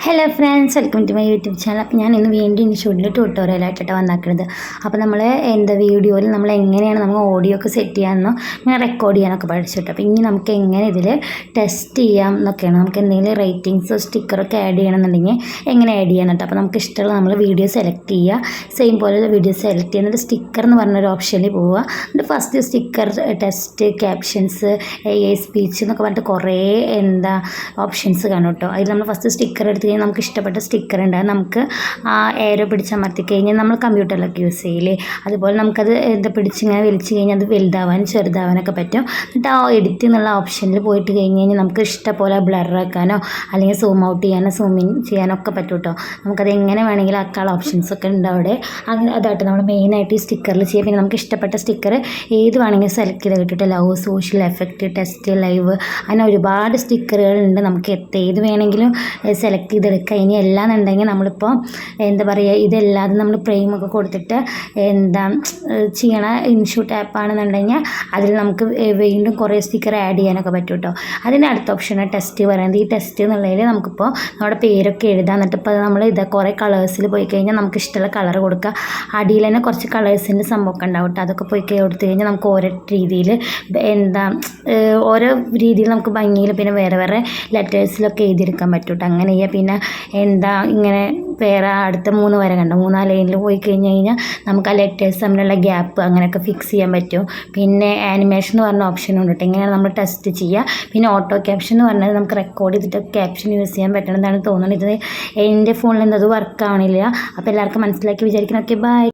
Hello friends, welcome to my YouTube channel. അപ്പോൾ ഞാൻ ഇന്ന് വീണ്ടും ഇൻഷൂട്ടിൽ ട്യൂട്ടോറിയലായിട്ടാണ് വന്നിരിക്കുന്നത്. അപ്പോൾ നമ്മൾ വീഡിയോയിൽ നമ്മൾ എങ്ങനെയാണ് നമ്മൾ ഓഡിയോ ഒക്കെ സെറ്റ് ചെയ്യാമെന്നോ ഇങ്ങനെ റെക്കോർഡ് ചെയ്യാനൊക്കെ പഠിച്ചിട്ട്, അപ്പോൾ ഇനി നമുക്ക് എങ്ങനെ ഇതിൽ ടെസ്റ്റ് ചെയ്യാം എന്നൊക്കെയാണ്. നമുക്ക് എന്തെങ്കിലും റേറ്റിങ്സോ സ്റ്റിക്കറൊക്കെ ആഡ് ചെയ്യണമെന്നുണ്ടെങ്കിൽ എങ്ങനെ ആഡ് ചെയ്യാൻ കേട്ടോ. അപ്പോൾ നമുക്ക് ഇഷ്ടമുള്ള നമ്മൾ വീഡിയോ സെലക്ട് ചെയ്യുക. സെയിം പോലെ വീഡിയോ സെലക്ട് ചെയ്യുന്നത് സ്റ്റിക്കർ എന്ന് പറഞ്ഞൊരു ഓപ്ഷനിൽ പോവുക. എന്നിട്ട് first sticker test captions speech എന്നൊക്കെ പറഞ്ഞിട്ട് കുറേ ഓപ്ഷൻസ് കാണും കേട്ടോ. അതിൽ നമ്മൾ ഫസ്റ്റ് സ്റ്റിക്കർ എടുത്ത് കഴിഞ്ഞാൽ നമുക്ക് ഇഷ്ടപ്പെട്ട സ്റ്റിക്കർ ഉണ്ട്. നമുക്ക് ആ ഏരോ പിടിച്ചമർത്തി കഴിഞ്ഞാൽ നമ്മൾ കമ്പ്യൂട്ടറിലൊക്കെ യൂസ് ചെയ്യില്ലേ, അതുപോലെ നമുക്കത് പിടിച്ചിങ്ങനെ വലിച്ചു കഴിഞ്ഞാൽ അത് വലുതാവാനും ചെറുതാവാനൊക്കെ പറ്റും. എന്നിട്ട് ആ എഡിറ്റ് എന്നുള്ള ഓപ്ഷനിൽ പോയിട്ട് കഴിഞ്ഞ് കഴിഞ്ഞാൽ നമുക്ക് ഇഷ്ടംപോലെ ബ്ലറാക്കാനോ അല്ലെങ്കിൽ സൂം ഔട്ട് ചെയ്യാനോ സൂം ഇൻ ചെയ്യാനോ ഒക്കെ പറ്റും കേട്ടോ. നമുക്കത് എങ്ങനെ വേണമെങ്കിലും ആക്കാനുള്ള ഓപ്ഷൻസൊക്കെ ഉണ്ട് അവിടെ. അങ്ങനെ അതായിട്ട് നമ്മൾ മെയിനായിട്ട് ഈ സ്റ്റിക്കറിൽ ചെയ്യുക. പിന്നെ നമുക്ക് ഇഷ്ടപ്പെട്ട സ്റ്റിക്കർ ഏത് വേണമെങ്കിലും സെലക്ട് ചെയ്ത് കിട്ടിയിട്ട് love, social effect, test, live, അങ്ങനെ ഒരുപാട് സ്റ്റിക്കറുകളുണ്ട്. നമുക്ക് ഏത് വേണമെങ്കിലും സെലക്ട് ചെയ്തെടുക്കുക. ഇനി എല്ലാന്നുണ്ടെങ്കിൽ നമ്മളിപ്പോൾ ഇതല്ലാതെ നമ്മൾ ഫ്രെയിമൊക്കെ കൊടുത്തിട്ട് ചെയ്യണ ഇൻഷൂട്ട് ആപ്പാണെന്നുണ്ടെങ്കിൽ അതിൽ നമുക്ക് വീണ്ടും കുറേ സ്റ്റിക്കർ ആഡ് ചെയ്യാനൊക്കെ പറ്റും കേട്ടോ. അതിൻ്റെ അടുത്ത ഓപ്ഷനാണ് ടെസ്റ്റ് പറയുന്നത്. ഈ ടെസ്റ്റ് എന്നുള്ളതിൽ നമുക്കിപ്പോൾ നമ്മുടെ പേരൊക്കെ എഴുതാം. എന്നിട്ട് ഇപ്പോൾ നമ്മൾ കുറേ കളേഴ്സിൽ പോയി കഴിഞ്ഞാൽ നമുക്ക് ഇഷ്ടമുള്ള കളർ കൊടുക്കുക. അടിയിൽ തന്നെ കുറച്ച് കളേഴ്സിൻ്റെ സംഭവമൊക്കെ ഉണ്ടാവും കേട്ടോ. അതൊക്കെ പോയി കൊടുത്തു കഴിഞ്ഞാൽ നമുക്ക് ഓരോ രീതിയിൽ ഓരോ രീതിയിൽ നമുക്ക് ഭംഗിയിൽ പിന്നെ വേറെ വേറെ ലെറ്റേഴ്സിലൊക്കെ എഴുതിയെടുക്കാൻ പറ്റും കേട്ടോ. അങ്ങനെ ചെയ്യുക. പിന്നെ ഇങ്ങനെ വേറെ അടുത്ത 3 വര കണ്ടോ, 4 ലൈനിൽ പോയി കഴിഞ്ഞ് കഴിഞ്ഞാൽ നമുക്ക് ആ ലെറ്റേഴ്സ് തമ്മിലുള്ള ഗ്യാപ്പ് അങ്ങനെയൊക്കെ ഫിക്സ് ചെയ്യാൻ പറ്റും. പിന്നെ ആനിമേഷൻ എന്ന് പറഞ്ഞ ഓപ്ഷനും ഉണ്ട് കേട്ടോ. ഇങ്ങനെയാണ് നമ്മൾ ടെസ്റ്റ് ചെയ്യുക. പിന്നെ ഓട്ടോ ക്യാപ്ഷൻ എന്ന് പറഞ്ഞാൽ നമുക്ക് റെക്കോർഡ് ചെയ്തിട്ട് ക്യാപ്ഷൻ യൂസ് ചെയ്യാൻ പറ്റണമെന്നാണ് തോന്നുന്നത്. ഇത് എൻ്റെ ഫോണിൽ എന്തത് വർക്ക് ആവണില്ല. അപ്പോൾ എല്ലാവർക്കും മനസ്സിലാക്കി വിചാരിക്കണം. Okay, by.